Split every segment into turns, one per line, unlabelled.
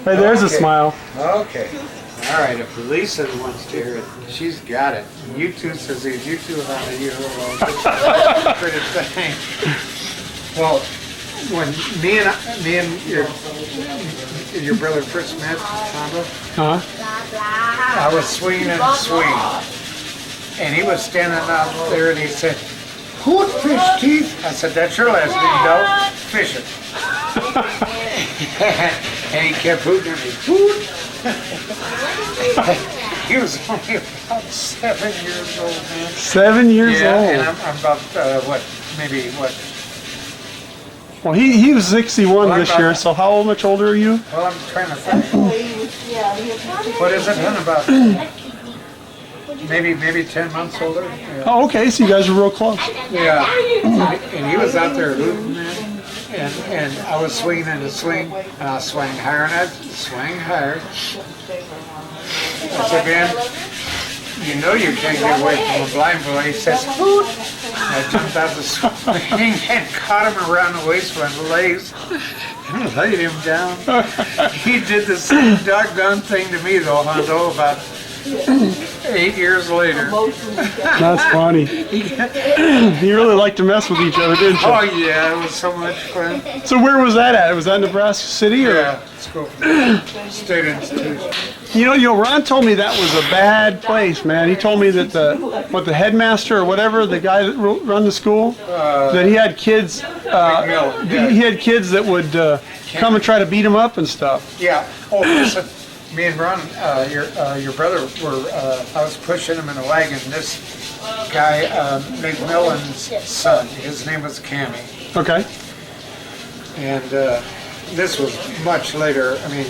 Hey,
there's a smile.
Okay. All right, if Lisa wants to hear it, she's got it. You two, says you two have a year old. Pretty thing. Well, when me and your brother first met, Sandra, I was swinging and swinging. And he was standing out there and he said, "Who'd fish teeth?" I said, "That's your last name, dog. Fish it." And he kept hooting at me. Hoot! He was only about 7 years old, man.
7 years old?
Yeah, and I'm about, what?
Well, he was 61 this year, so how much older are you?
Well, I'm trying to think. What is it, then? About maybe 10 months older? Yeah.
Oh, okay, so you guys are real close.
Yeah, and he was out there hooting, man. And I was swinging in the swing, and I swung higher, and I'd swing higher. I said, "Man, you know you can't get away from a blind boy." He says, "Hoot!" I jumped out the swing and caught him around the waist with the legs and laid him down. He did the same doggone thing to me, though, Hondo, about 8 years later.
That's funny. You really like to mess with each other, didn't you?
Oh yeah, it was so much fun.
So where was that at? Was that Nebraska City? Or?
Yeah, school, state institution.
You know, Ron told me that was a bad place, man. He told me that the headmaster or whatever, the guy that run the school, that he had kids. He had kids that would come and try to beat him up and stuff.
Yeah. Oh, listen. Me and Ron, your brother, I was pushing him in a wagon. This guy, McMillan's son, his name was Cammy.
Okay.
And this was much later. I mean,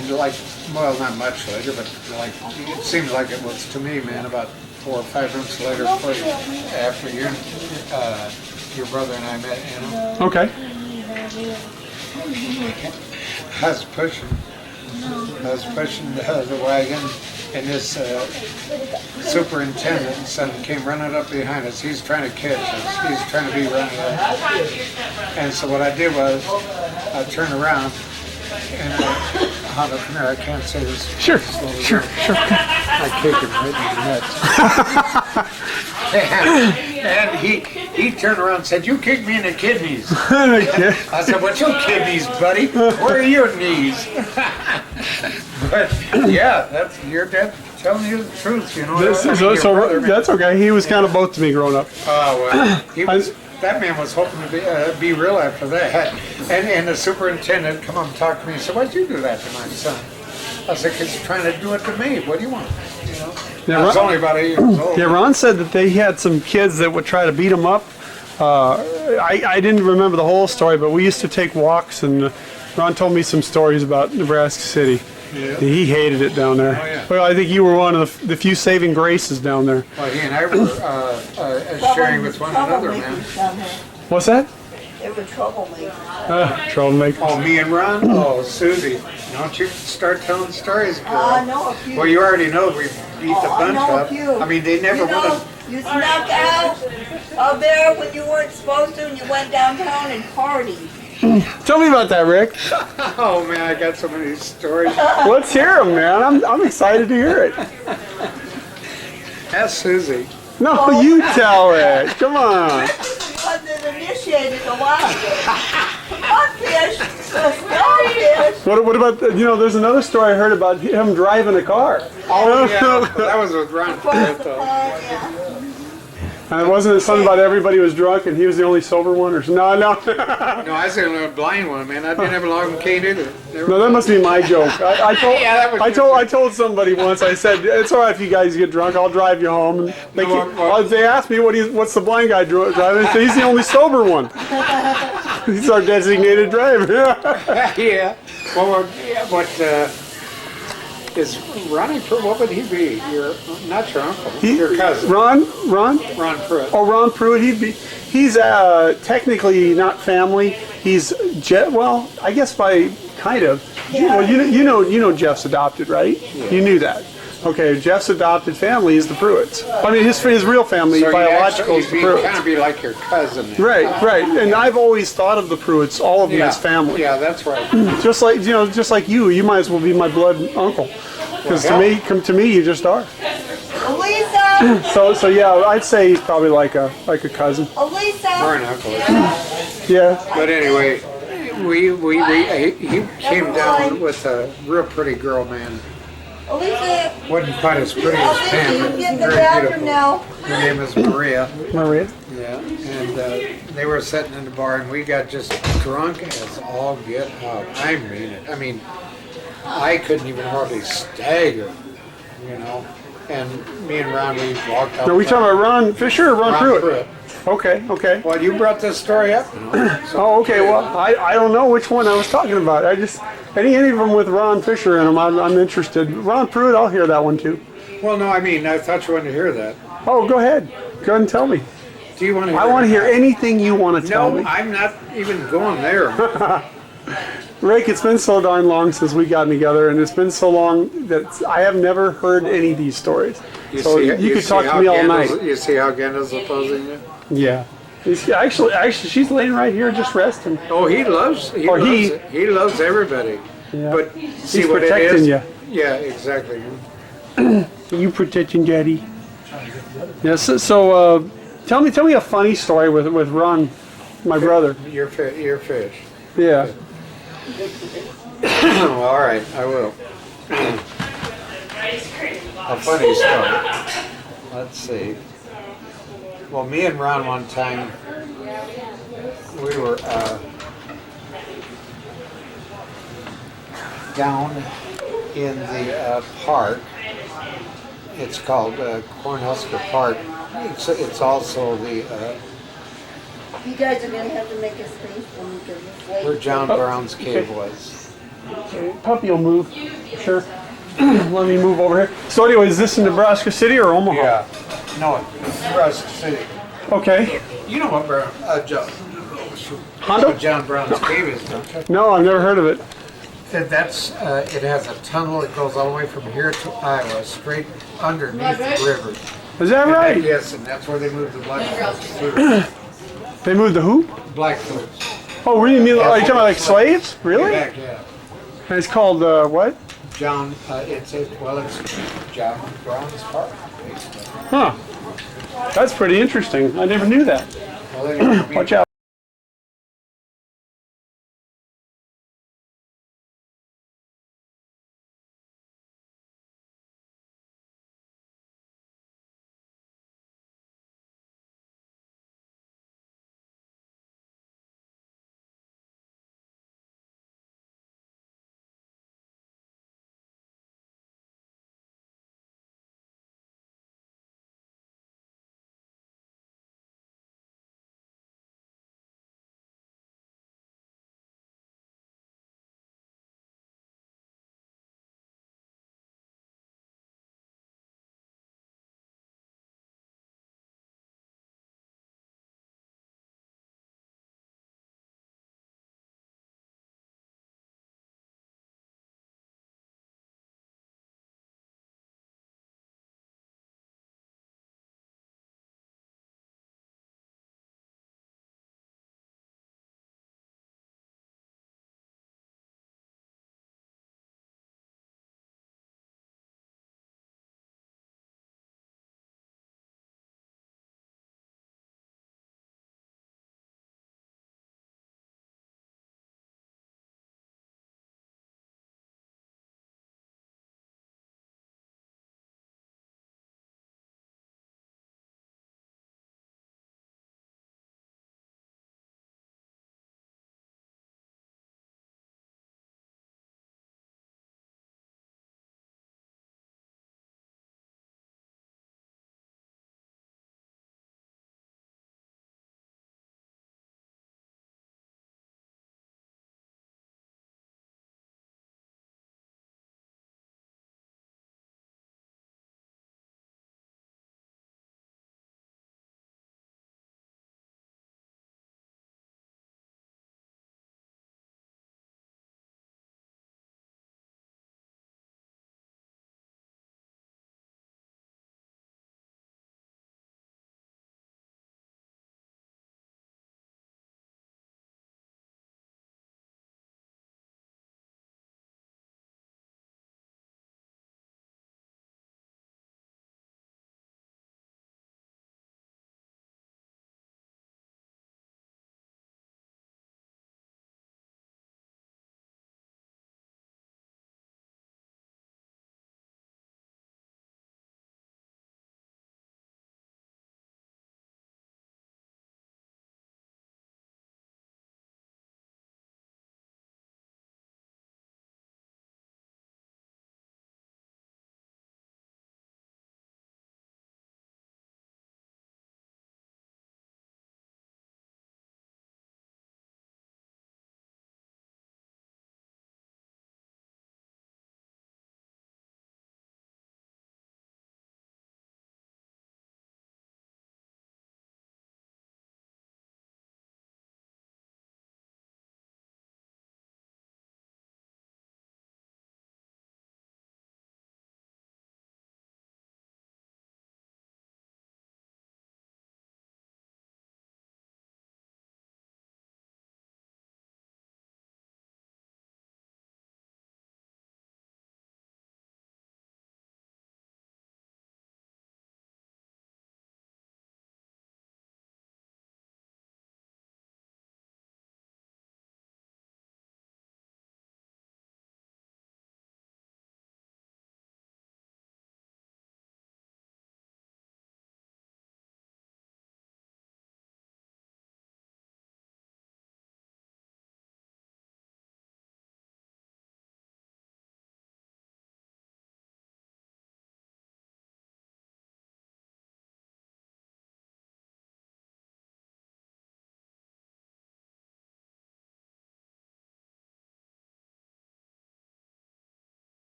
well, not much later, but it seemed like it was to me, man, about 4 or 5 months later, after your brother and I met, you know.
Okay.
I was pushing the wagon, and this superintendent's son came running up behind us. He's trying to catch us. He's trying to be running up. And so what I did was, I turned around, and come here, I can't say this.
Sure.
I kicked him right in the nuts. and he turned around and said, "You kicked me in the kidneys." I said, "What's your kidneys, buddy? Where are your knees?" But yeah, you're telling you the truth, you know.
That's okay. He was kind of both to me growing up.
Oh well, that man was hoping to be real after that. And the superintendent come up and talk to me and said, "Why'd you do that to my son?" I said, "Because he's trying to do it to me. What do you want?" You know.
Yeah,
I was only about 8 years old.
Yeah, Ron said that they had some kids that would try to beat him up. I didn't remember the whole story, but we used to take walks, and Ron told me some stories about Nebraska City. Yeah. He hated it down there.
Oh, yeah.
Well, I think you were one of the few saving graces down there.
Well, he and I were sharing with one another, man.
What's that?
They were troublemakers.
Troublemaker.
Oh, me and Ron? Oh, Susie. Don't you start telling stories, girl.
I know a few.
Well, you already know we beat the
I
bunch
know a
up.
few.
I mean, they never would
You snuck out of there when you weren't supposed to, and you went downtown and partied.
Tell me about that, Rick.
Oh, man, I got so many stories.
Let's hear them, man. I'm excited to hear it.
Ask Susie.
No, you tell it. Come on.
Wasn't initiated a while ago. Come on, fish. Let's go, fish.
What about, there's another story I heard about him driving a car.
Oh, yeah. That was with Ron Pruitt, though.
Yeah.
And it wasn't something about everybody was drunk and he was the only sober one? Or no.
No, I was the only blind one, man. I didn't have a long cane either.
No, that must be my joke. I told somebody once. I said, "It's all right if you guys get drunk. I'll drive you home." And they asked me, "What's the blind guy driving?" I said, "He's the only sober one. He's our designated driver."
Yeah. Well, is Ronnie Pruitt? What would he be? Not your uncle. Your cousin.
Ron
Pruitt.
Oh, Ron Pruitt. He's technically not family. He's well, I guess by kind of.
Yeah.
Well, you know Jeff's adopted, right?
Yeah.
You knew that. Okay, Jeff's adopted family is the Pruitts. I mean, his real family,
So
biological, is the
you'd
Pruitts.
kind of be like your cousin. Then.
Right. And I've always thought of the Pruitts, all of them as family.
Yeah, that's right.
Just like just like you might as well be my blood uncle. Because to me, you just are.
Alisa!
So yeah, I'd say he's probably like a cousin.
Alisa!
Or an uncle.
Yeah.
But anyway, he came down with a real pretty girl, man.
Alisa!
Wasn't quite as pretty as
Alisa,
Pam,
you
but
can get in the
very
bathroom
beautiful.
now.
Her name is Maria.
Maria.
Yeah, and they were sitting in the bar, and we got just drunk as all get out. I mean it. I mean, I couldn't even hardly stagger, you know. And me and Ron, we walked out.
Are we talking about Ron Fisher or Ron Pruitt?
Pruitt.
Okay.
Well, you brought this story up. You know, so
Oh, okay. Well, I don't know which one I was talking about. I just any of them with Ron Fisher in them, I'm interested. Ron Pruitt, I'll hear that one too.
Well, no, I mean, I thought you wanted to hear that.
Oh, go ahead. Go ahead and tell me.
Do you want to hear
I want to
it?
hear anything you want to tell
No,
me.
I'm not even going there.
Rick, it's been so darn long since we got together, and it's been so long that I have never heard any of these stories. So you could talk to me all night.
You see how Genda's opposing you?
Yeah. Actually, she's laying right here just resting.
Oh, he loves everybody.
Yeah.
But see
He's
what it
protecting
is?
you.
Yeah, exactly.
You protecting Daddy? Yes. So, tell me a funny story with Ron, my brother.
Your fish.
Yeah.
Oh, all right, I will. A funny story. Let's see. Well, me and Ron one time, we were down in the park. It's called Cornhusker Park. It's also the
You guys are going to have to make a space for me because it's late.
where John Brown's cave
okay.
was.
Puppy will move. Sure. Let me move over here. So, anyway, is this in Nebraska City or Omaha?
Yeah. No, Nebraska City.
Okay.
You know what John,
Hondo?
what John Brown's cave is, don't you?
No, I've never heard of it.
That's it has a tunnel that goes all the way from here to Iowa, straight underneath the river.
Is that right?
Yes, and that's where they moved the Blackfoot's through.
They moved the who?
Blackfoot's.
Oh, really? Are you talking about like slaves? Really?
Back, yeah.
And it's called what?
John, it's John Brown's Park.
Huh. That's pretty interesting. I never knew that.
Well, anyway,
Watch out.